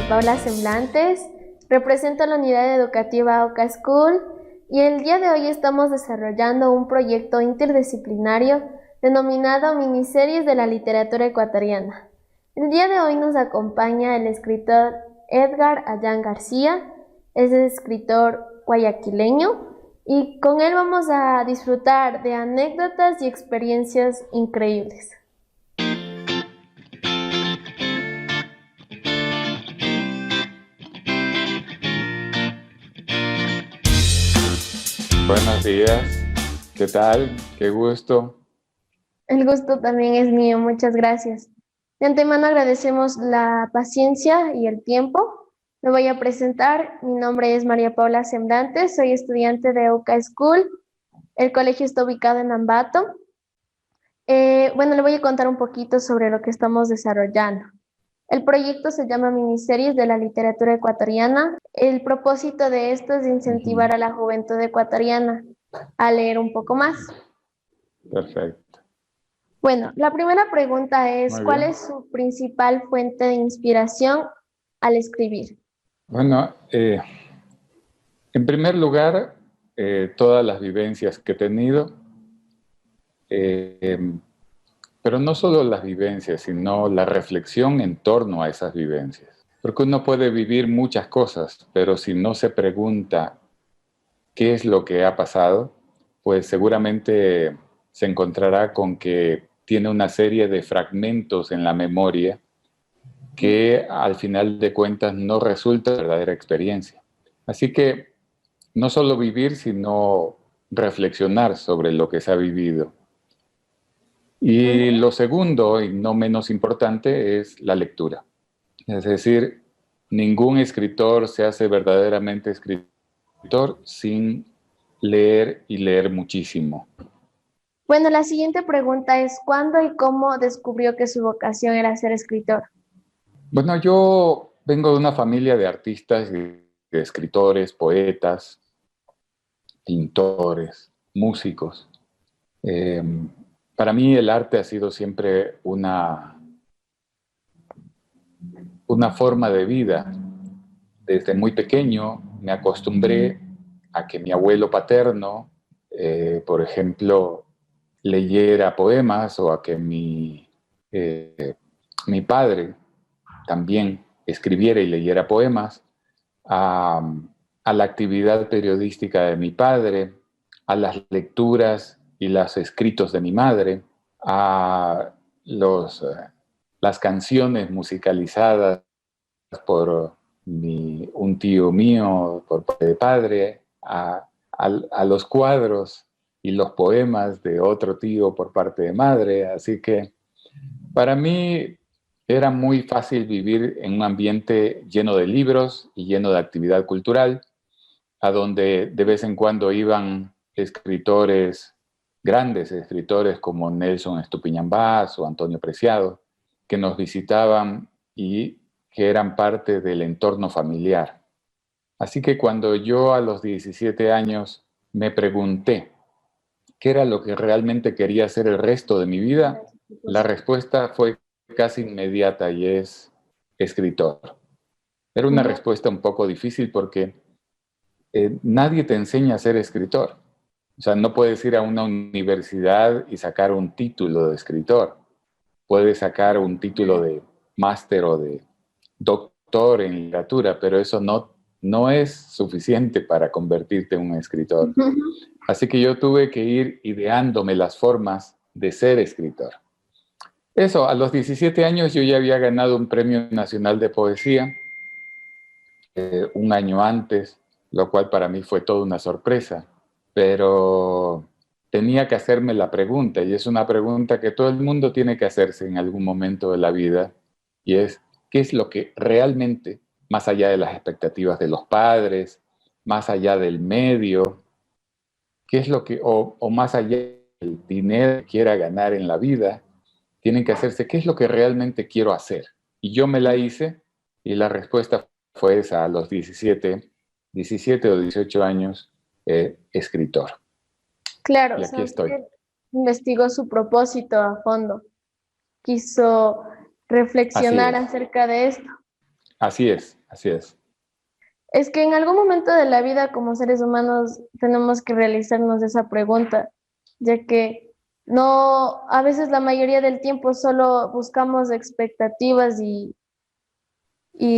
Paula Semblantes, represento a la unidad educativa Oca School y el día de hoy estamos desarrollando un proyecto interdisciplinario denominado Miniseries de la Literatura Ecuatoriana. El día de hoy nos acompaña el escritor Edgar Allán García, es escritor guayaquileño y con él vamos a disfrutar de anécdotas y experiencias increíbles. Buenos días, ¿qué tal? Qué gusto. El gusto también es mío, muchas gracias. De antemano agradecemos la paciencia y el tiempo. Me voy a presentar, mi nombre es María Paula Semblantes, soy estudiante de Oca School, el colegio está ubicado en Ambato. Le voy a contar un poquito sobre lo que estamos desarrollando. El proyecto se llama Miniseries de la Literatura Ecuatoriana. El propósito de esto es incentivar a la juventud ecuatoriana a leer un poco más. Perfecto. Bueno, la primera pregunta es, Muy ¿cuál bien. es su principal fuente de inspiración al escribir? Bueno, en primer lugar, todas las vivencias que he tenido, eh, pero no solo las vivencias, sino la reflexión en torno a esas vivencias. Porque uno puede vivir muchas cosas, pero si no se pregunta qué es lo que ha pasado, pues seguramente se encontrará con que tiene una serie de fragmentos en la memoria que al final de cuentas no resulta verdadera experiencia. Así que no solo vivir, sino reflexionar sobre lo que se ha vivido. Y lo segundo, y no menos importante, es la lectura. Es decir, ningún escritor se hace verdaderamente escritor sin leer y leer muchísimo. Bueno, la siguiente pregunta es, ¿cuándo y cómo descubrió que su vocación era ser escritor? Bueno, yo vengo de una familia de artistas, de escritores, poetas, pintores, músicos. Eh, para mí el arte ha sido siempre una forma de vida. Desde muy pequeño me acostumbré a que mi abuelo paterno, por ejemplo, leyera poemas o a que mi padre también escribiera y leyera poemas, a, a la actividad periodística de mi padre, a las lecturas y los escritos de mi madre, a las canciones musicalizadas por un tío mío por parte de padre, a los cuadros y los poemas de otro tío por parte de madre. Así que para mí era muy fácil vivir en un ambiente lleno de libros y lleno de actividad cultural, a donde de vez en cuando iban escritores, grandes escritores como Nelson Estupiñán Bass o Antonio Preciado, que nos visitaban y que eran parte del entorno familiar. Así que cuando yo a los 17 años me pregunté qué era lo que realmente quería hacer el resto de mi vida, la respuesta fue casi inmediata y es escritor. Era una Ujú. respuesta un poco difícil porque nadie te enseña a ser escritor. O sea, no puedes ir a una universidad y sacar un título de escritor. Puedes sacar un título de máster o de doctor en literatura, pero eso no es suficiente para convertirte en un escritor. Así que yo tuve que ir ideándome las formas de ser escritor. Eso, a los 17 años yo ya había ganado un premio nacional de poesía, un año antes, lo cual para mí fue toda una sorpresa, pero tenía que hacerme la pregunta, y es una pregunta que todo el mundo tiene que hacerse en algún momento de la vida, y es, ¿qué es lo que realmente, más allá de las expectativas de los padres, más allá del medio, qué es lo que, o más allá del dinero que quiera ganar en la vida, tienen que hacerse, ¿qué es lo que realmente quiero hacer? Y yo me la hice, y la respuesta fue esa, a los 17 o 18 años, escritor. Claro, Y o aquí sea, estoy. usted investigó su propósito a fondo, quiso Así reflexionar es. acerca de esto. Así es, así es. Es que en algún momento de la vida como seres humanos tenemos que realizarnos esa pregunta, ya que no, a veces la mayoría del tiempo solo buscamos expectativas y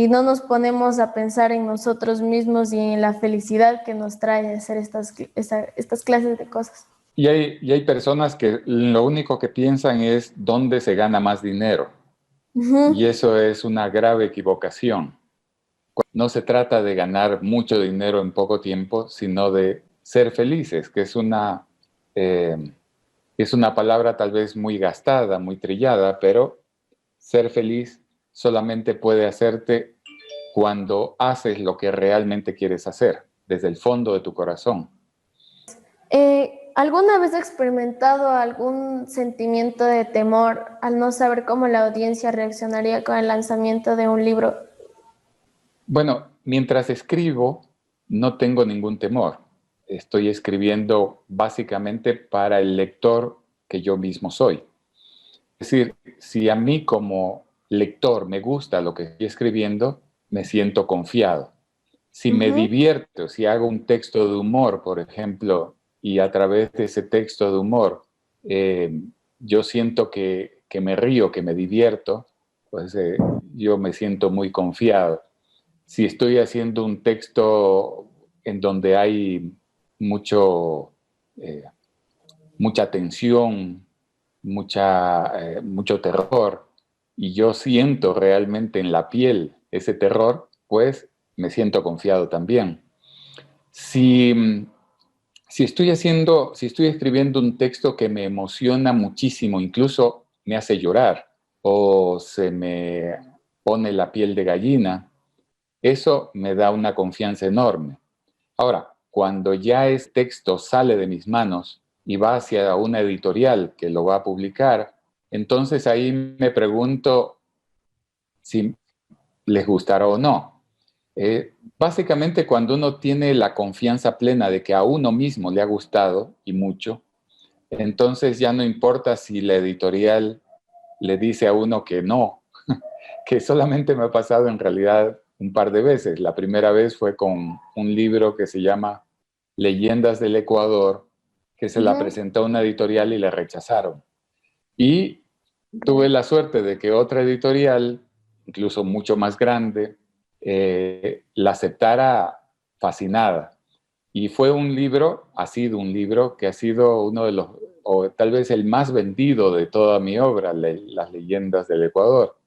no nos ponemos a pensar en nosotros mismos y en la felicidad que nos trae hacer estas clases de cosas. Y hay personas que lo único que piensan es dónde se gana más dinero. Y Ujú, eso es una grave equivocación. No se trata de ganar mucho dinero en poco tiempo, sino de ser felices, que es una palabra tal vez muy gastada, muy trillada, pero ser feliz solamente puede hacerte cuando haces lo que realmente quieres hacer, desde el fondo de tu corazón. ¿Alguna vez has experimentado algún sentimiento de temor al no saber cómo la audiencia reaccionaría con el lanzamiento de un libro? Bueno, mientras escribo, no tengo ningún temor. Estoy escribiendo básicamente para el lector que yo mismo soy. Es decir, si a mí como lector me gusta lo que estoy escribiendo, me siento confiado. Si me Ujú, divierto, si hago un texto de humor, por ejemplo, y a través de ese texto de humor yo siento que me río, que me divierto, pues yo me siento muy confiado. Si estoy haciendo un texto en donde hay mucho, eh, mucha tensión, mucho terror, y yo siento realmente en la piel ese terror, pues me siento confiado también. Si, si estoy escribiendo un texto que me emociona muchísimo, incluso me hace llorar o se me pone la piel de gallina, eso me da una confianza enorme. Ahora, cuando ya ese texto sale de mis manos y va hacia una editorial que lo va a publicar, entonces ahí me pregunto si les gustará o no. Básicamente cuando uno tiene la confianza plena de que a uno mismo le ha gustado y mucho, entonces ya no importa si la editorial le dice a uno que no, que solamente me ha pasado en realidad un par de veces. La primera vez fue con un libro que se llama Leyendas del Ecuador, que se la ujú, presentó a una editorial y le rechazaron. Y tuve ya. la suerte de que otra editorial, incluso mucho más grande, la aceptara fascinada. Y fue un libro, ha sido un libro que ha sido uno de los, o tal vez el más vendido de toda mi obra, Las Leyendas del Ecuador.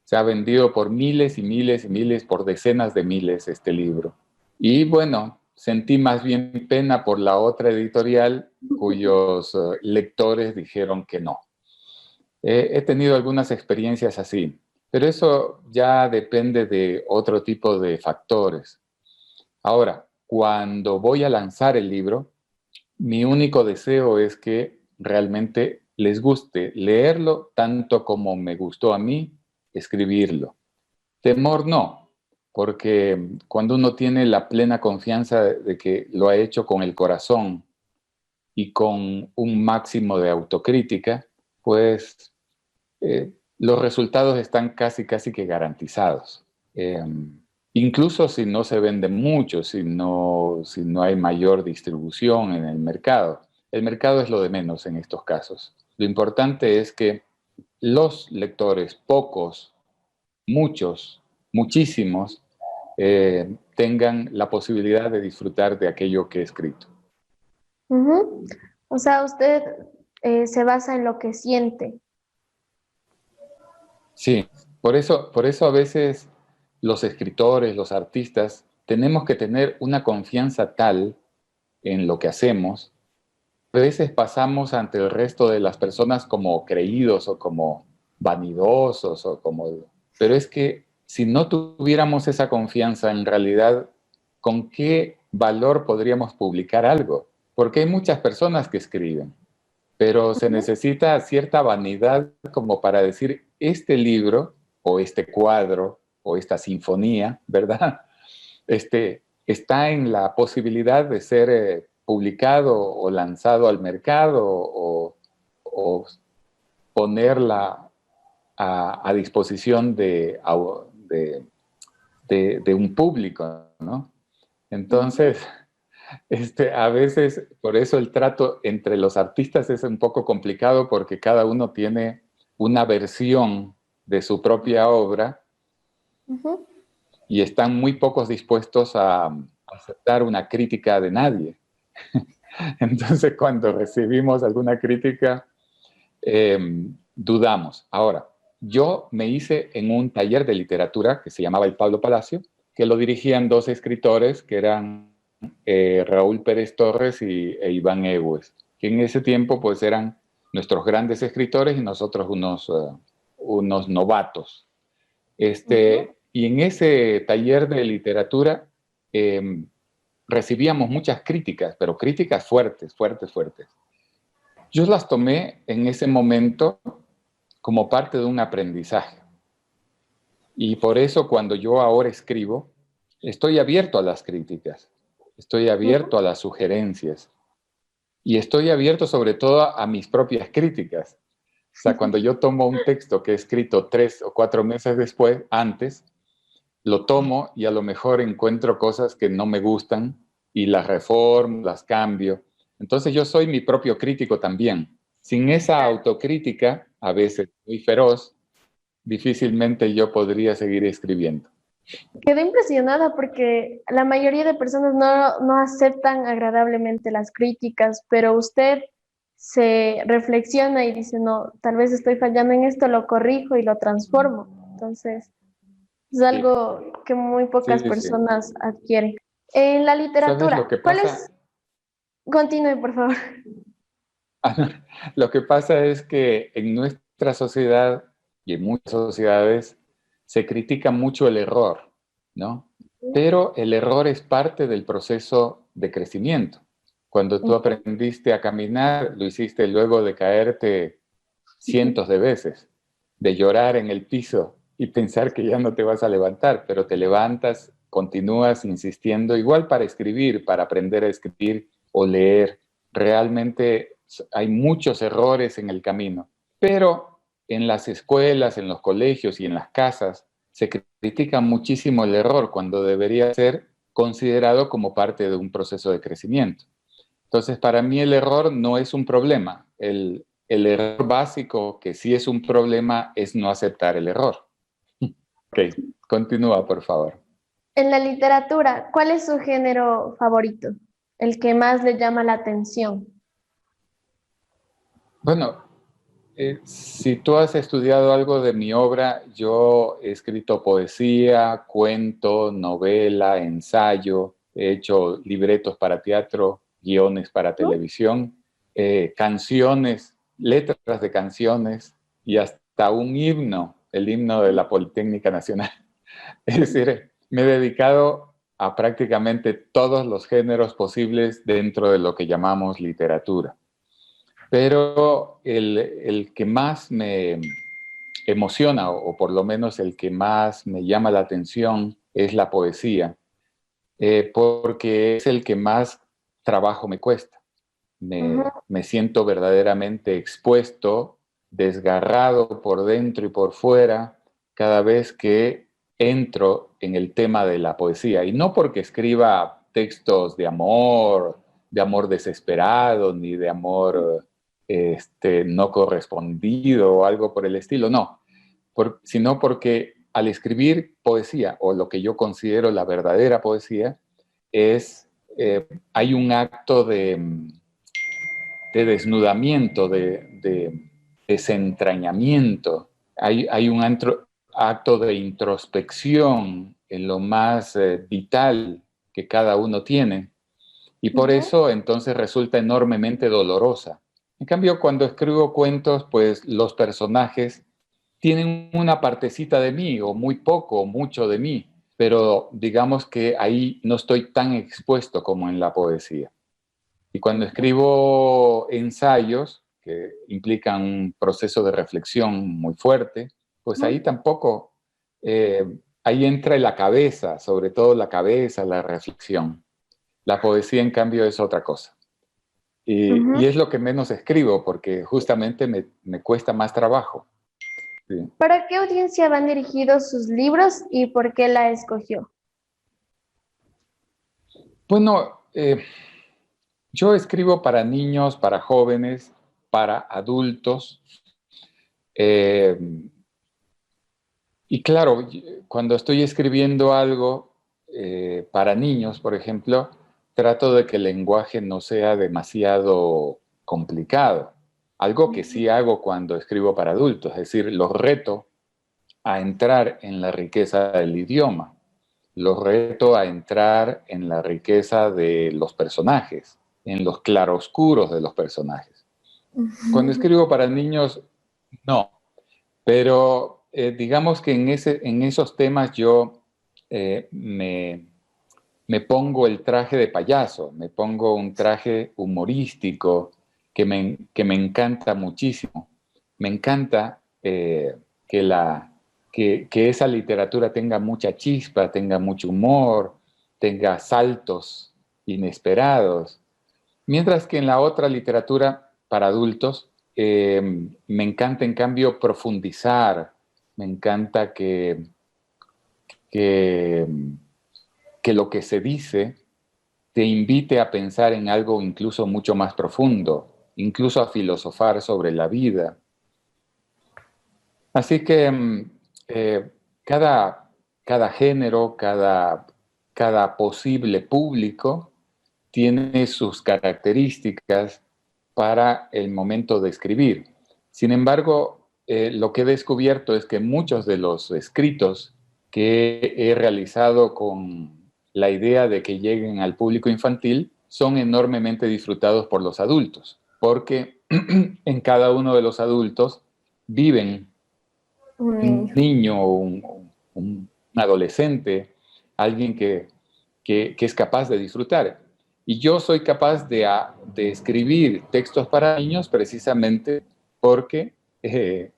Se ha vendido por miles y miles y miles, por decenas de miles este libro. Y bueno, sentí más bien pena por la otra editorial cuyos lectores dijeron que no. He tenido algunas experiencias así, pero eso ya depende de otro tipo de factores. Ahora, cuando voy a lanzar el libro, mi único deseo es que realmente les guste leerlo tanto como me gustó a mí escribirlo. Temor no, porque cuando uno tiene la plena confianza de que lo ha hecho con el corazón y con un máximo de autocrítica, pues los resultados están casi, casi que garantizados. Eh, Incluso si no se vende mucho, si no hay mayor distribución en el mercado. El mercado es lo de menos en estos casos. Lo importante es que los lectores, pocos, muchos, muchísimos, tengan la posibilidad de disfrutar de aquello que he escrito. Ujú. O sea, usted se basa en lo que siente. Sí, por eso a veces los escritores, los artistas, tenemos que tener una confianza tal en lo que hacemos. A veces pasamos ante el resto de las personas como creídos o como vanidosos o como... Pero es que si no tuviéramos esa confianza, en realidad, ¿con qué valor podríamos publicar algo? Porque hay muchas personas que escriben, pero se Ujú, necesita cierta vanidad como para decir, este libro o este cuadro o esta sinfonía, ¿verdad? Está en la posibilidad de ser publicado o lanzado al mercado o ponerla a disposición de de un público, ¿no? Entonces, a veces, por eso el trato entre los artistas es un poco complicado porque cada uno tiene una versión de su propia obra y están muy pocos dispuestos a aceptar una crítica de nadie. Entonces, cuando recibimos alguna crítica, dudamos. Ahora, yo me hice en un taller de literatura que se llamaba el Pablo Palacio, que lo dirigían dos escritores que eran Raúl Pérez Torres e Iván Egues, que en ese tiempo pues eran nuestros grandes escritores y nosotros unos novatos. Y en ese taller de literatura recibíamos muchas críticas, pero críticas fuertes, fuertes, fuertes. Yo las tomé en ese momento como parte de un aprendizaje. Y por eso cuando yo ahora escribo, estoy abierto a las críticas, estoy abierto a las sugerencias y estoy abierto sobre todo a mis propias críticas. O sea, cuando yo tomo un texto que he escrito 3 o 4 meses después, antes, lo tomo y a lo mejor encuentro cosas que no me gustan y las reformo, las cambio. Entonces yo soy mi propio crítico también. Sin esa autocrítica, a veces muy feroz, difícilmente yo podría seguir escribiendo. Quedé impresionada porque la mayoría de personas no aceptan agradablemente las críticas, pero usted se reflexiona y dice, no, tal vez estoy fallando en esto, lo corrijo y lo transformo. Entonces, es Sí, algo que muy pocas sí, sí. personas adquieren. En la ¿Sabes lo literatura, que ¿cuál pasa? es? Continúe, por favor. Lo que pasa es que en nuestra sociedad y en muchas sociedades se critica mucho el error, ¿no? Pero el error es parte del proceso de crecimiento. Cuando tú aprendiste a caminar, lo hiciste luego de caerte cientos de veces, de llorar en el piso y pensar que ya no te vas a levantar, pero te levantas, continúas insistiendo, igual para escribir, para aprender a escribir o leer. Realmente hay muchos errores en el camino, pero en las escuelas, en los colegios y en las casas se critica muchísimo el error cuando debería ser considerado como parte de un proceso de crecimiento. Entonces, para mí el error no es un problema. El error básico, que sí es un problema, es no aceptar el error. Ok, continúa, por favor. En la literatura, ¿cuál es su género favorito? El que más le llama la atención. Bueno, si tú has estudiado algo de mi obra, yo he escrito poesía, cuento, novela, ensayo, he hecho libretos para teatro, guiones para televisión, canciones, letras de canciones y hasta un himno, el himno de la Politécnica Nacional. Es decir, me he dedicado a prácticamente todos los géneros posibles dentro de lo que llamamos literatura. Pero el que más me emociona, o por lo menos el que más me llama la atención, es la poesía, porque es el que más trabajo me cuesta. Me siento verdaderamente expuesto, desgarrado por dentro y por fuera, cada vez que entro en el tema de la poesía. Y no porque escriba textos de amor desesperado, ni de amor no correspondido o algo por el estilo, no, sino porque al escribir poesía, o lo que yo considero la verdadera poesía, es, hay un acto de desnudamiento, de desentrañamiento, hay un acto de introspección en lo más vital que cada uno tiene, y por eso entonces resulta enormemente dolorosa. En cambio, cuando escribo cuentos, pues los personajes tienen una partecita de mí, o muy poco, o mucho de mí, pero digamos que ahí no estoy tan expuesto como en la poesía. Y cuando escribo ensayos, que implican un proceso de reflexión muy fuerte, pues ahí tampoco, ahí entra la cabeza, sobre todo la cabeza, la reflexión. La poesía, en cambio, es otra cosa. Y es lo que menos escribo, porque justamente me cuesta más trabajo. Sí. ¿Para qué audiencia van dirigidos sus libros y por qué la escogió? Bueno, yo escribo para niños, para jóvenes, para adultos. eh, y claro, cuando estoy escribiendo algo para niños, por ejemplo, trato de que el lenguaje no sea demasiado complicado. Algo que sí hago cuando escribo para adultos, es decir, los reto a entrar en la riqueza del idioma, los reto a entrar en la riqueza de los personajes, en los claroscuros de los personajes. Cuando escribo para niños, no, pero digamos que en esos temas yo me pongo el traje de payaso, me pongo un traje humorístico que me encanta muchísimo. Me encanta que, que esa literatura tenga mucha chispa, tenga mucho humor, tenga saltos inesperados. Mientras que en la otra literatura para adultos, me encanta en cambio profundizar, me encanta que, que lo que se dice te invite a pensar en algo incluso mucho más profundo, incluso a filosofar sobre la vida. Así que eh, cada, cada género, cada posible público tiene sus características para el momento de escribir. Sin embargo, lo que he descubierto es que muchos de los escritos que he realizado con la idea de que lleguen al público infantil son enormemente disfrutados por los adultos, porque en cada uno de los adultos viven Un un niño. niño, un adolescente, alguien que es capaz de disfrutar. Y yo soy capaz de escribir textos para niños precisamente porque eh,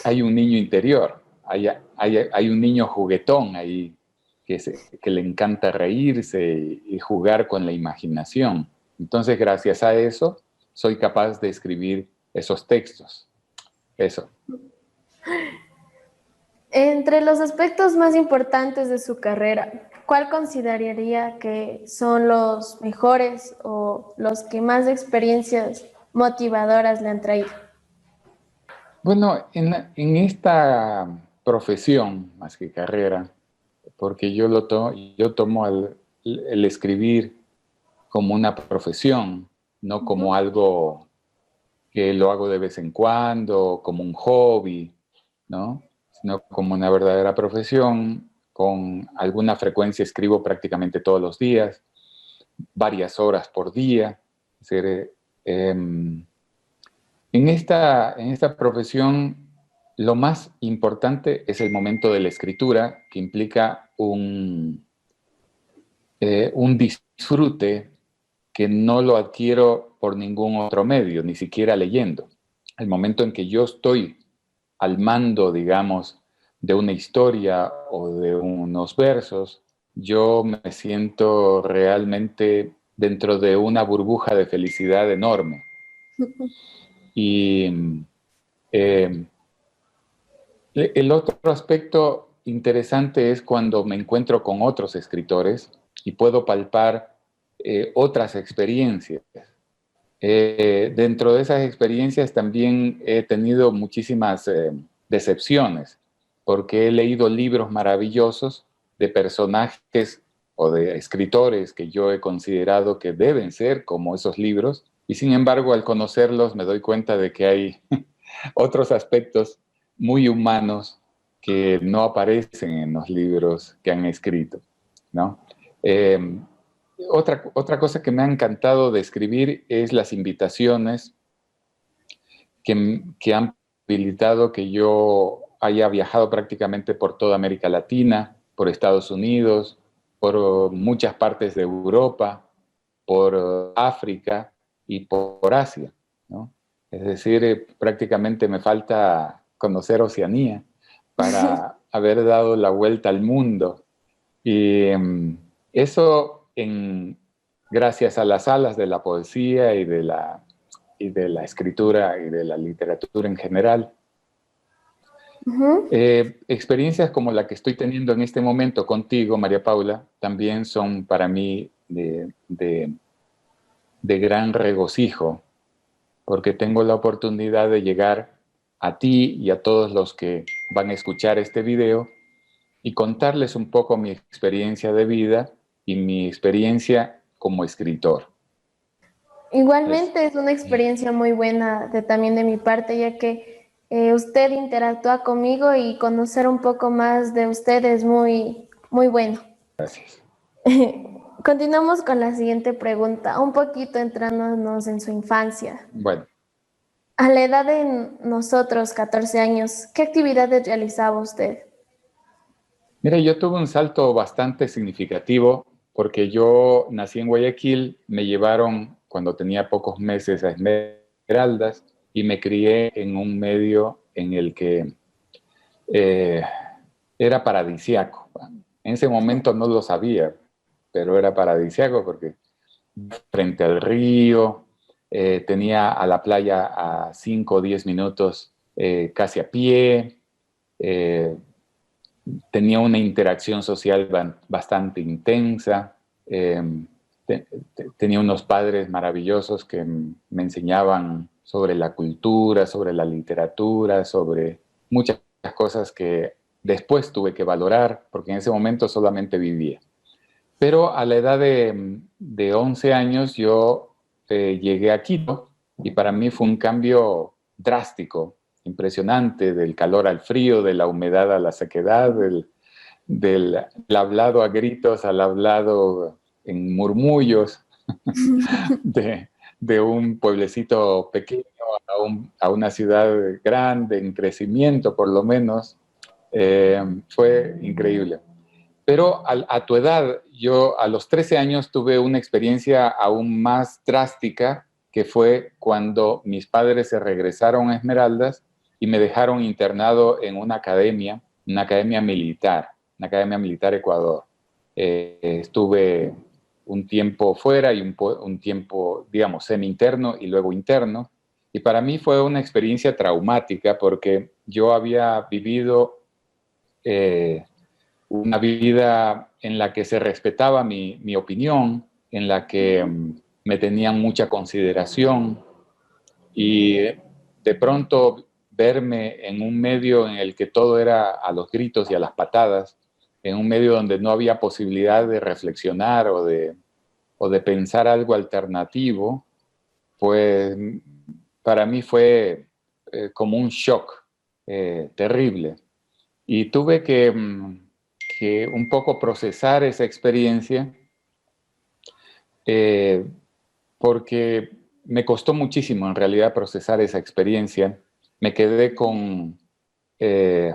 hay un niño interior, hay un niño juguetón ahí que le encanta reírse y jugar con la imaginación. Entonces, gracias a eso, soy capaz de escribir esos textos. Eso. Entre los aspectos más importantes de su carrera, ¿cuál consideraría que son los mejores o los que más experiencias motivadoras le han traído? Bueno, en esta profesión, más que carrera, porque yo tomo el escribir como una profesión, no como algo que lo hago de vez en cuando, como un hobby, ¿no? Sino como una verdadera profesión. Con alguna frecuencia escribo prácticamente todos los días, varias horas por día. Es decir, en esta profesión, lo más importante es el momento de la escritura, que implica un disfrute que no lo adquiero por ningún otro medio, ni siquiera leyendo. El momento en que yo estoy al mando, digamos, de una historia o de unos versos, yo me siento realmente dentro de una burbuja de felicidad enorme. Y eh, el otro aspecto interesante es cuando me encuentro con otros escritores y puedo palpar otras experiencias. Dentro de esas experiencias también he tenido muchísimas decepciones, porque he leído libros maravillosos de personajes o de escritores que yo he considerado que deben ser como esos libros, y sin embargo al conocerlos me doy cuenta de que hay otros aspectos muy humanos que no aparecen en los libros que han escrito, ¿no? Eh, otra cosa que me ha encantado de escribir es las invitaciones que han habilitado que yo haya viajado prácticamente por toda América Latina, por Estados Unidos, por muchas partes de Europa, por África y por Asia, ¿no? Es decir, prácticamente me falta conocer Oceanía para haber dado la vuelta al mundo. Y eso gracias a las alas de la poesía y de la escritura y de la literatura en general. Ujú. Experiencias como la que estoy teniendo en este momento contigo, María Paula, también son para mí de gran regocijo, porque tengo la oportunidad de llegar a ti y a todos los que van a escuchar este video y contarles un poco mi experiencia de vida y mi experiencia como escritor. Es, Igualmente es una experiencia muy buena también de mi parte, ya que usted interactúa conmigo y conocer un poco más de usted es muy bueno. gracias. Continuamos con la siguiente pregunta, un poquito entrándonos en su infancia. Bueno, A la edad de nosotros, 14 años, ¿qué actividades realizaba usted? mira, yo tuve un salto bastante significativo porque yo nací en Guayaquil, me llevaron cuando tenía pocos meses a Esmeraldas y me crié en un medio en el que eh, era paradisiaco. En ese momento no lo sabía, pero era paradisiaco porque frente al río, tenía a la playa a 5 o 10 minutos casi a pie, eh, tenía una interacción social bastante intensa, eh, tenía unos padres maravillosos que me enseñaban sobre la cultura, sobre la literatura, sobre muchas cosas que después tuve que valorar, porque en ese momento solamente vivía. Pero a la edad de 11 años yo llegué a Quito y para mí fue un cambio drástico, impresionante, del calor al frío, de la humedad a la sequedad, del hablado a gritos al hablado en murmullos, de, de un pueblecito pequeño a una ciudad grande, en crecimiento por lo menos. Fue increíble. Pero a tu edad, yo a los 13 años tuve una experiencia aún más drástica, que fue cuando mis padres se regresaron a Esmeraldas y me dejaron internado en una academia militar Ecuador. Estuve un tiempo fuera y un tiempo, digamos, semi-interno y luego interno. Y para mí fue una experiencia traumática porque yo había vivido una vida en la que se respetaba mi opinión, en la que me tenían mucha consideración y de pronto verme en un medio en el que todo era a los gritos y a las patadas, en un medio donde no había posibilidad de reflexionar o de pensar algo alternativo, pues para mí fue como un shock terrible. Y tuve que un poco procesar esa experiencia eh, porque me costó muchísimo en realidad procesar esa experiencia. Me quedé eh,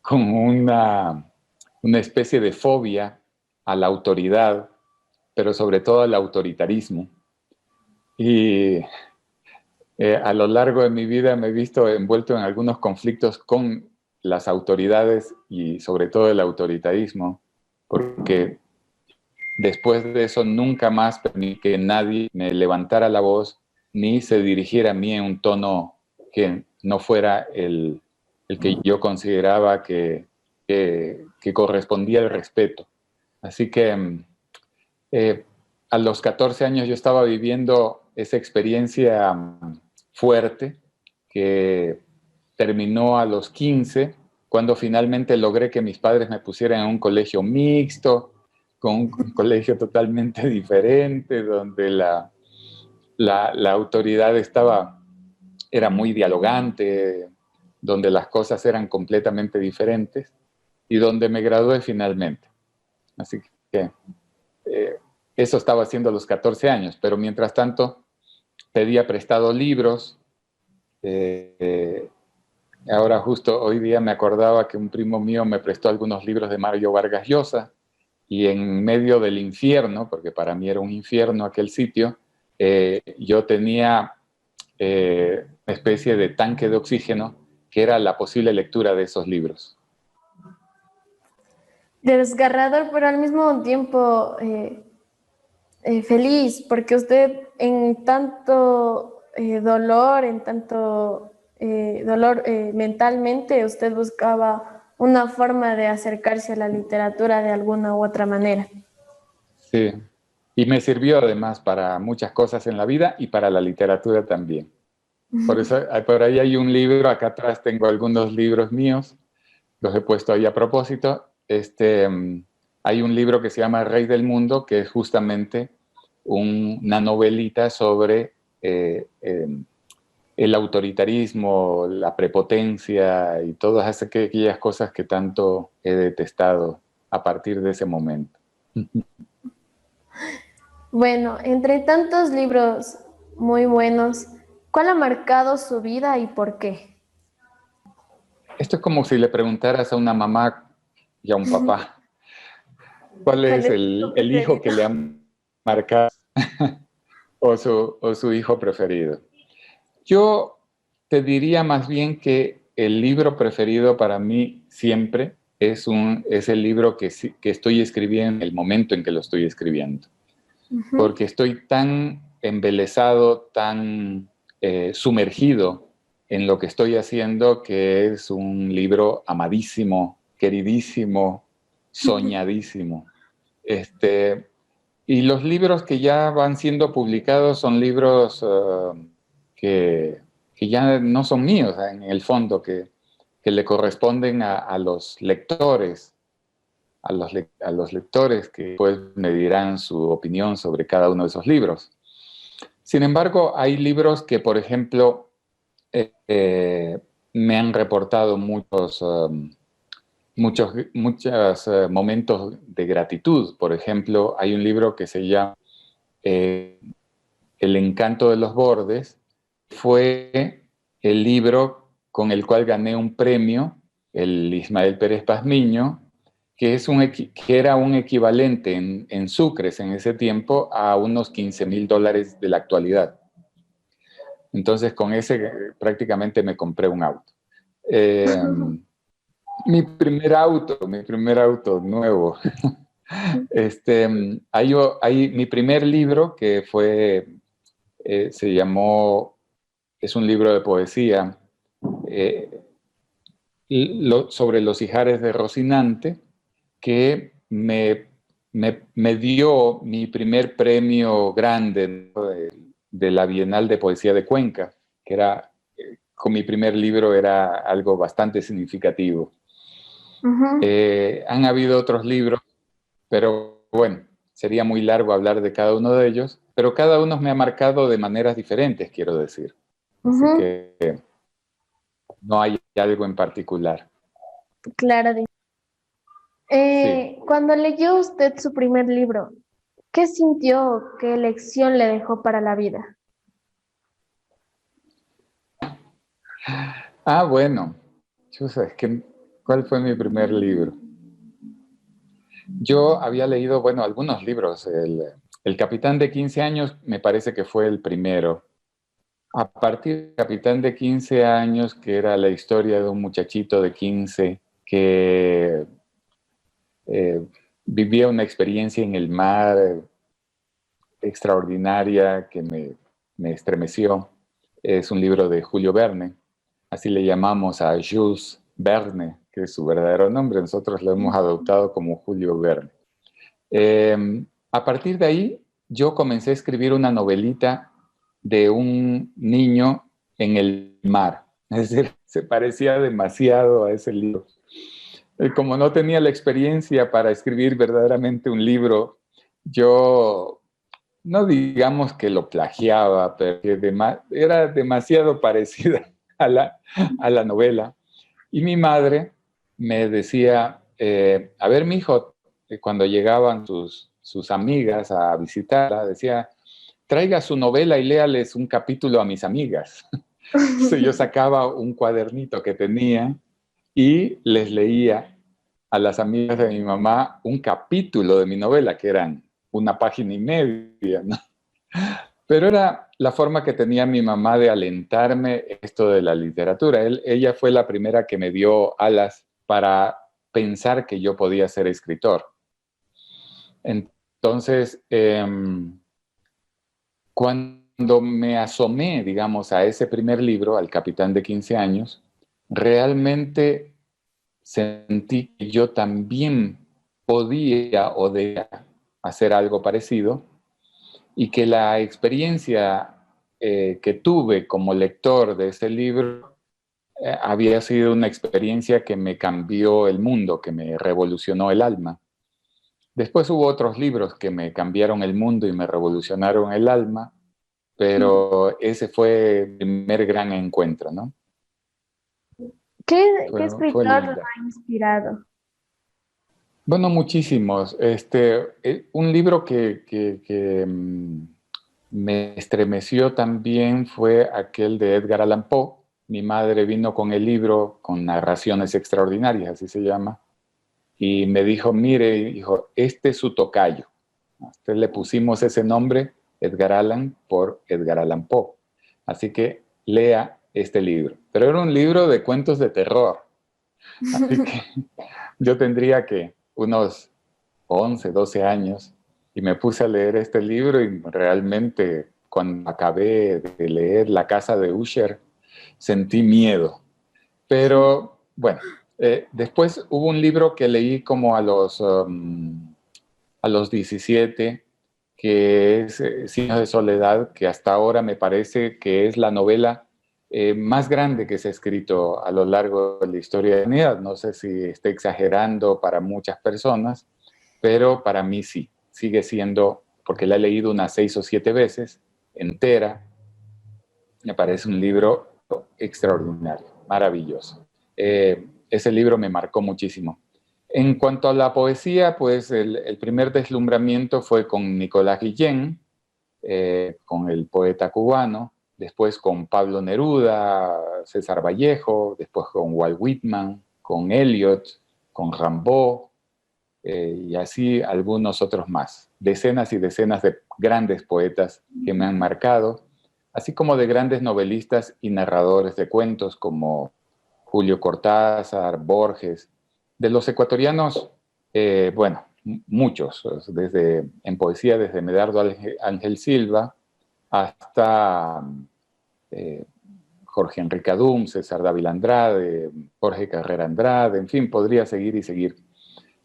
con una especie de fobia a la autoridad, pero sobre todo al autoritarismo. Y a lo largo de mi vida me he visto envuelto en algunos conflictos con las autoridades y sobre todo el autoritarismo, porque después de eso nunca más permití que nadie me levantara la voz ni se dirigiera a mí en un tono que no fuera el que yo consideraba que correspondía al respeto. Así que eh, a los 14 años yo estaba viviendo esa experiencia fuerte que terminó a los 15, cuando finalmente logré que mis padres me pusieran en un colegio mixto, con un colegio totalmente diferente, donde la autoridad era muy dialogante, donde las cosas eran completamente diferentes y donde me gradué finalmente. Así que eh, eso estaba haciendo a los 14 años, pero mientras tanto pedía prestado libros. Ahora justo hoy día me acordaba que un primo mío me prestó algunos libros de Mario Vargas Llosa y en medio del infierno, porque para mí era un infierno aquel sitio, yo tenía una especie de tanque de oxígeno que era la posible lectura de esos libros. Desgarrador, pero al mismo tiempo feliz, porque usted en tanto dolor, en tanto dolor mentalmente, usted buscaba una forma de acercarse a la literatura de alguna u otra manera. Sí, y me sirvió además para muchas cosas en la vida y para la literatura también. Por eso, por ahí hay un libro, acá atrás tengo algunos libros míos, los he puesto ahí a propósito. Hay un libro que se llama Rey del Mundo, que es justamente una novelita sobre el autoritarismo, la prepotencia y todas aquellas cosas que tanto he detestado a partir de ese momento. Bueno, entre tantos libros muy buenos, ¿cuál ha marcado su vida y por qué? Esto es como si le preguntaras a una mamá y a un papá, ¿cuál ¿Cuál es es tu el hijo preferido? que le ha marcado o su hijo preferido? Yo te diría más bien que el libro preferido para mí siempre es el libro que estoy escribiendo en el momento en que lo estoy escribiendo. Ujú. Porque estoy tan embelesado, tan sumergido en lo que estoy haciendo, que es un libro amadísimo, queridísimo, soñadísimo. Y los libros que ya van siendo publicados son libros que, que ya no son míos, en el fondo, que le corresponden a los lectores, a los lectores que pues me dirán su opinión sobre cada uno de esos libros. Sin embargo, hay libros que, por ejemplo, me han reportado muchos momentos de gratitud. Por ejemplo, hay un libro que se llama El encanto de los bordes. Fue el libro con el cual gané un premio, el Ismael Pérez Pazmiño, que era un equivalente en sucres en ese tiempo a unos 15,000 dólares de la actualidad. Entonces con ese prácticamente me compré un auto. Eh, mi primer auto nuevo. Hay mi primer libro que se llamó, es un libro de poesía eh, sobre los Ijares de Rocinante, que me dio mi primer premio grande, ¿no? de la Bienal de Poesía de Cuenca, que con mi primer libro era algo bastante significativo. Ujú. Han habido otros libros, pero bueno, sería muy largo hablar de cada uno de ellos, pero cada uno me ha marcado de maneras diferentes, quiero decir. Así Ujú. que no hay algo en particular. Claro. Sí. Cuando leyó usted su primer libro, ¿qué sintió? ¿Qué lección le dejó para la vida? Bueno, chusa, ¿cuál fue mi primer libro? Yo había leído, bueno, algunos libros. El Capitán de 15 años me parece que fue el primero. A partir del Capitán de 15 años, que era la historia de un muchachito de 15 que eh, vivía una experiencia en el mar extraordinaria que me estremeció. Es un libro de Julio Verne. Así le llamamos a Jules Verne, que es su verdadero nombre. Nosotros lo hemos adoptado como Julio Verne. A partir de ahí, yo comencé a escribir una novelita de un niño en el mar. Es decir, se parecía demasiado a ese libro. Como no tenía la experiencia para escribir verdaderamente un libro, yo no digamos que lo plagiaba, pero que era demasiado parecida a la novela. Y mi madre me decía, a ver, mijo, cuando llegaban sus amigas a visitarla, decía, traiga su novela y léales un capítulo a mis amigas. Entonces yo sacaba un cuadernito que tenía y les leía a las amigas de mi mamá un capítulo de mi novela, que eran una página y media, ¿no? Pero era la forma que tenía mi mamá de alentarme esto de la literatura. Ella fue la primera que me dio alas para pensar que yo podía ser escritor. Entonces, cuando cuando me asomé, digamos, a ese primer libro, Al Capitán de 15 años, realmente sentí que yo también podía o debía hacer algo parecido y que la experiencia que tuve como lector de ese libro había sido una experiencia que me cambió el mundo, que me revolucionó el alma. Después hubo otros libros que me cambiaron el mundo y me revolucionaron el alma, pero ese fue el primer gran encuentro, ¿no? ¿Qué Fue escritor lo linda. ha inspirado? Bueno, muchísimos. Un libro me estremeció también fue aquel de Edgar Allan Poe. Mi madre vino con el libro, con narraciones extraordinarias, así se llama, y me dijo, mire, hijo, este es su tocayo. A usted le pusimos ese nombre, Edgar Allan, por Edgar Allan Poe. Así que lea este libro. Pero era un libro de cuentos de terror. Así que yo tendría que unos 11, 12 años y me puse a leer este libro y realmente cuando acabé de leer La casa de Usher sentí miedo. Pero bueno, después hubo un libro que leí como a los 17, que es Signos de Soledad, que hasta ahora me parece que es la novela más grande que se ha escrito a lo largo de la historia de la humanidad. No sé si estoy exagerando para muchas personas, pero para mí sí, sigue siendo, porque la he leído unas 6 o 7 veces, entera, me parece un libro extraordinario, maravilloso. Ese libro me marcó muchísimo. En cuanto a la poesía, pues el primer deslumbramiento fue con Nicolás Guillén, con el poeta cubano, después con Pablo Neruda, César Vallejo, después con Walt Whitman, con Eliot, con Rimbaud, y así algunos otros más. Decenas y decenas de grandes poetas que me han marcado, así como de grandes novelistas y narradores de cuentos como Julio Cortázar, Borges. De los ecuatorianos, bueno, muchos, desde, en poesía desde Medardo Ángel Silva hasta eh, Jorge Enrique Adum, César Dávila Andrade, Jorge Carrera Andrade, en fin, podría seguir y seguir.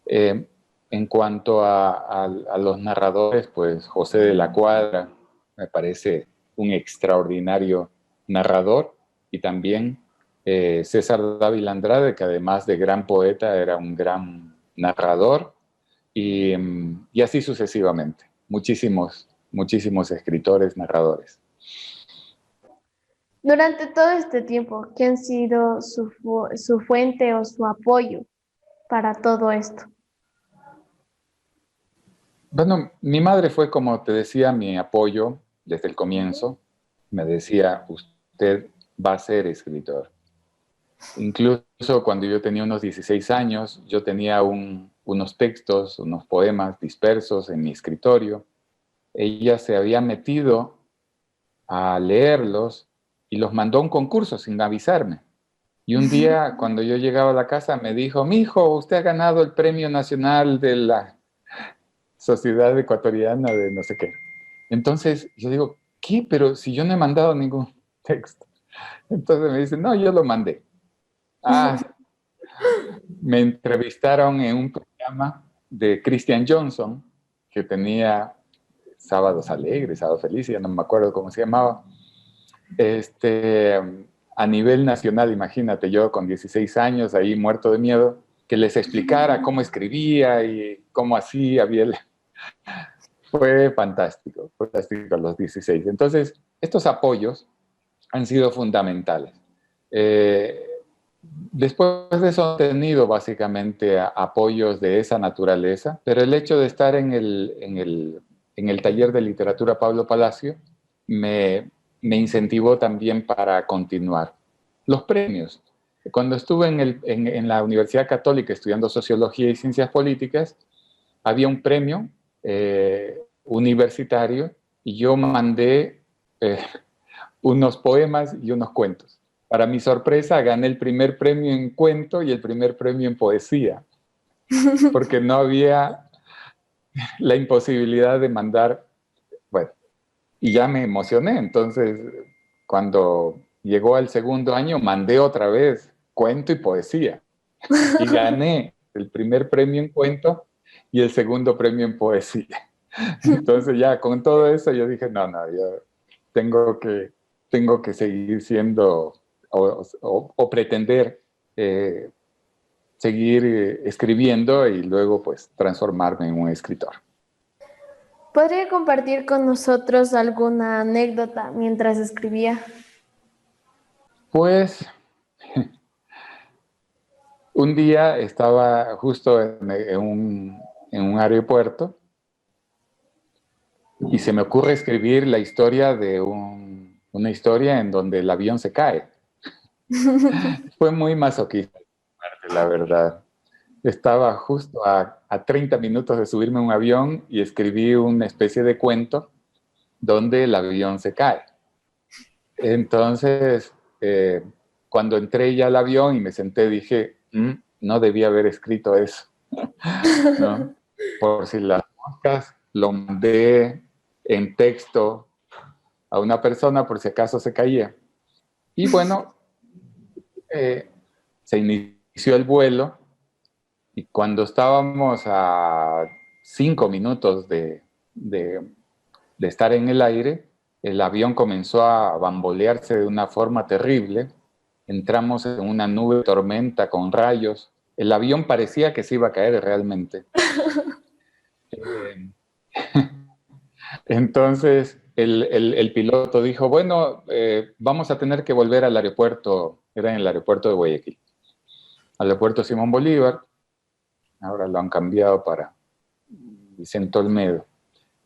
Eh, en cuanto a los narradores, pues José de la Cuadra me parece un extraordinario narrador y también César Dávila Andrade, que además de gran poeta era un gran narrador y así sucesivamente. Muchísimos, muchísimos escritores, narradores. Durante todo este tiempo, ¿qué han sido su fuente o su apoyo para todo esto? Bueno, mi madre fue, como te decía, mi apoyo desde el comienzo. Me decía, usted va a ser escritor. Incluso cuando yo tenía unos 16 años, yo tenía unos textos, unos poemas dispersos en mi escritorio. Ella se había metido a leerlos y los mandó a un concurso sin avisarme. Y un día, cuando yo llegaba a la casa, me dijo, mi hijo, usted ha ganado el Premio Nacional de la Sociedad Ecuatoriana de no sé qué. Entonces yo digo, ¿qué? Pero si yo no he mandado ningún texto. Entonces me dice, no, yo lo mandé. Ah, me entrevistaron en un programa de Christian Johnson, que tenía Sábados Alegres, Sábado Feliz, ya no me acuerdo cómo se llamaba. A nivel nacional, imagínate, yo con 16 años ahí muerto de miedo, que les explicara cómo escribía y cómo hacía. Fue fantástico a los 16. Entonces, estos apoyos han sido fundamentales. Eh, Después de eso he tenido básicamente apoyos de esa naturaleza, pero el hecho de estar en el taller de literatura Pablo Palacio me incentivó también para continuar. Los premios. Cuando estuve en la Universidad Católica estudiando Sociología y Ciencias Políticas, había un premio universitario y yo mandé eh, unos poemas y unos cuentos. Para mi sorpresa, gané el primer premio en cuento y el primer premio en poesía, porque no había la imposibilidad de mandar, bueno, y ya me emocioné. Entonces, cuando llegó al segundo año, mandé otra vez cuento y poesía y gané el primer premio en cuento y el segundo premio en poesía. Entonces ya con todo eso yo dije, no, no, yo tengo que, tengo que seguir siendo o pretender eh, seguir escribiendo y luego pues transformarme en un escritor. ¿Podría compartir con nosotros alguna anécdota mientras escribía? Pues un día estaba justo en un aeropuerto y se me ocurre escribir la historia de una historia en donde el avión se cae. Fue muy masoquista, la verdad. Estaba justo a 30 minutos de subirme a un avión y escribí una especie de cuento donde el avión se cae. Entonces, cuando entré ya al avión y me senté, dije, no debía haber escrito eso, ¿no? Por si las moscas, lo mandé en texto a una persona por si acaso se caía. Y bueno, se inició el vuelo y cuando estábamos a 5 minutos de estar en el aire, el avión comenzó a bambolearse de una forma terrible. Entramos en una nube de tormenta con rayos. El avión parecía que se iba a caer realmente. Eh, Entonces el piloto dijo, bueno, vamos a tener que volver al aeropuerto, era en el aeropuerto de Guayaquil, al aeropuerto Simón Bolívar, ahora lo han cambiado para Vicente Olmedo,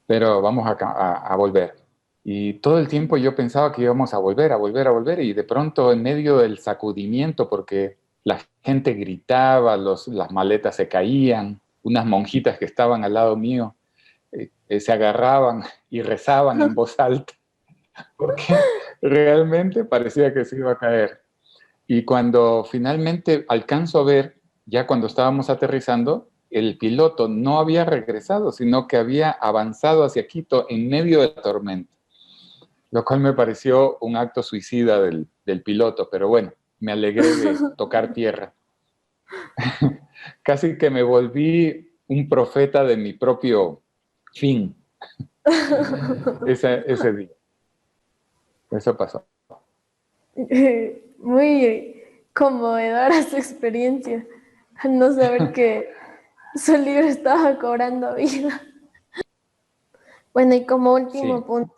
pero vamos a volver. Y todo el tiempo yo pensaba que íbamos a volver, a volver, a volver, y de pronto en medio del sacudimiento, porque la gente gritaba, las maletas se caían, unas monjitas que estaban al lado mío se agarraban y rezaban en voz alta, porque realmente parecía que se iba a caer. Y cuando finalmente alcanzo a ver, ya cuando estábamos aterrizando, el piloto no había regresado, sino que había avanzado hacia Quito en medio de la tormenta, lo cual me pareció un acto suicida del piloto, pero bueno, me alegré de tocar tierra. Casi que me volví un profeta de mi propio fin ese día. Eso pasó. Muy conmovedora su experiencia, al no saber que su libro estaba cobrando vida. Bueno, y como último Sí, punto,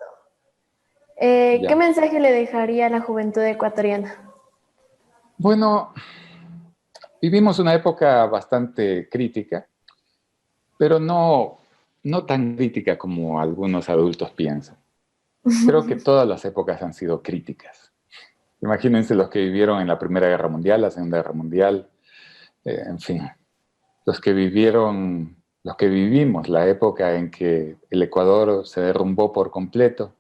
¿qué ya. mensaje le dejaría a la juventud ecuatoriana? Bueno, vivimos una época bastante crítica, pero no tan crítica como algunos adultos piensan. Creo que todas las épocas han sido críticas. Imagínense los que vivieron en la Primera Guerra Mundial, la Segunda Guerra Mundial, en fin, los que vivimos la época en que el Ecuador se derrumbó por completo,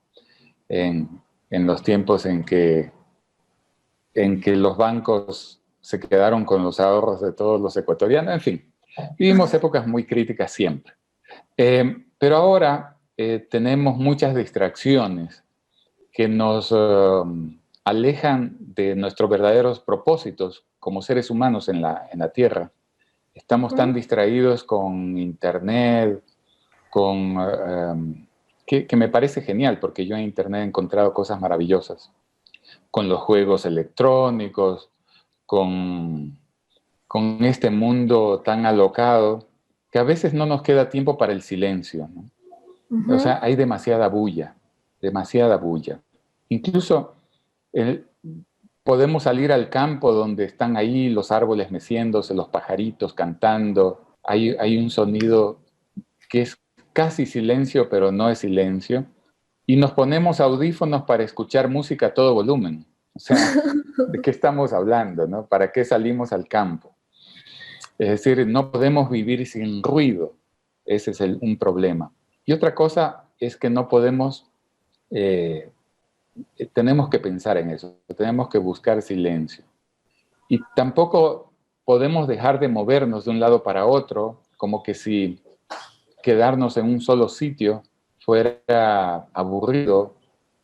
en los tiempos en que los bancos se quedaron con los ahorros de todos los ecuatorianos, en fin, vivimos épocas muy críticas siempre. Pero ahora tenemos muchas distracciones que nos alejan de nuestros verdaderos propósitos como seres humanos en la Tierra. Estamos tan distraídos con Internet, con, que me parece genial, porque yo en Internet he encontrado cosas maravillosas, con los juegos electrónicos, con, con este mundo tan alocado, que a veces no nos queda tiempo para el silencio, ¿no? O sea, hay demasiada bulla, demasiada bulla. Incluso el, podemos salir al campo donde están ahí los árboles meciéndose, los pajaritos cantando, hay un sonido que es casi silencio, pero no es silencio, y nos ponemos audífonos para escuchar música a todo volumen. O sea, ¿de qué estamos hablando, no? ¿Para qué salimos al campo? Es decir, no podemos vivir sin ruido. Ese es un problema. Y otra cosa es que no podemos, tenemos que pensar en eso, tenemos que buscar silencio. Y tampoco podemos dejar de movernos de un lado para otro, como que si quedarnos en un solo sitio fuera aburrido,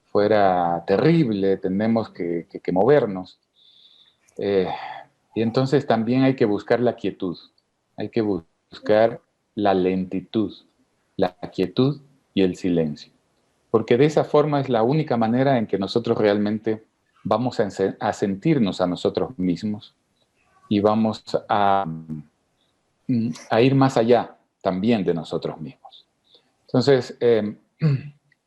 fuera terrible, tenemos que movernos. Y entonces también hay que buscar la quietud, hay que buscar la lentitud, la quietud y el silencio. Porque de esa forma es la única manera en que nosotros realmente vamos a sentirnos a nosotros mismos y vamos a ir más allá también de nosotros mismos. Entonces, en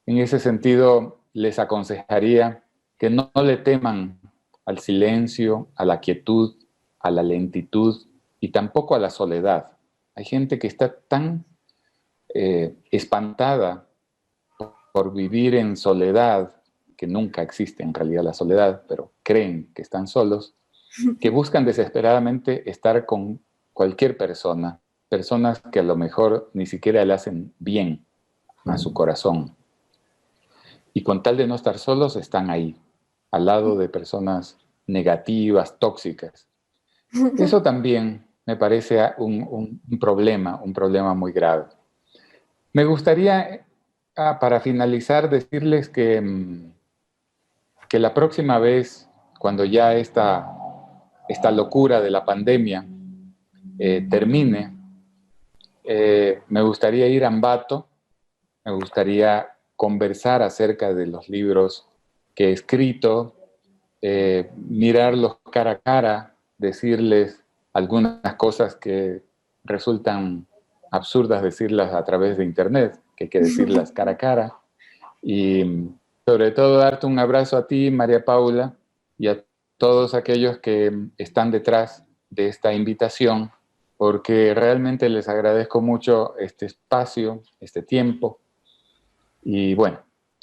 ese sentido, les aconsejaría que no le teman al silencio, a la quietud, a la lentitud y tampoco a la soledad. Hay gente que está tan espantada por vivir en soledad, que nunca existe en realidad la soledad, pero creen que están solos, que buscan desesperadamente estar con cualquier persona, personas que a lo mejor ni siquiera le hacen bien a su corazón. Y con tal de no estar solos, están ahí, al lado de personas negativas, tóxicas. Eso también me parece un problema muy grave. Me gustaría, para finalizar, decirles que la próxima vez, cuando ya esta locura de la pandemia termine, me gustaría ir a Ambato, me gustaría conversar acerca de los libros que he escrito, mirarlos cara a cara, decirles algunas cosas que resultan absurdas decirlas a través de internet, que hay que decirlas cara a cara, y sobre todo darte un abrazo a ti, María Paula, y a todos aquellos que están detrás de esta invitación, porque realmente les agradezco mucho este espacio, este tiempo, y bueno,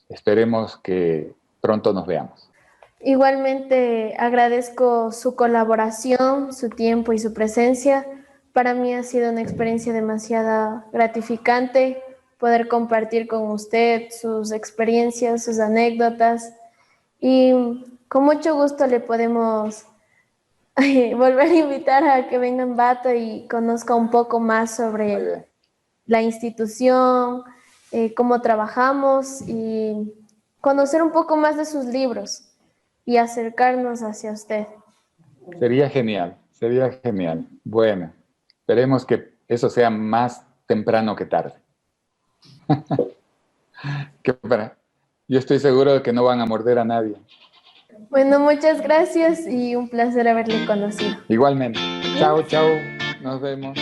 esperemos que pronto nos veamos. Igualmente agradezco su colaboración, su tiempo y su presencia. Para mí ha sido una experiencia demasiado gratificante poder compartir con usted sus experiencias, sus anécdotas, y con mucho gusto le podemos volver a invitar a que venga en Ambato y conozca un poco más sobre la institución, cómo trabajamos y conocer un poco más de sus libros y acercarnos hacia usted. Sería genial, sería genial. Bueno, esperemos que eso sea más temprano que tarde. Yo estoy seguro de que no van a morder a nadie. Bueno, muchas gracias y un placer haberle conocido. Igualmente. Chao, chao. Nos vemos.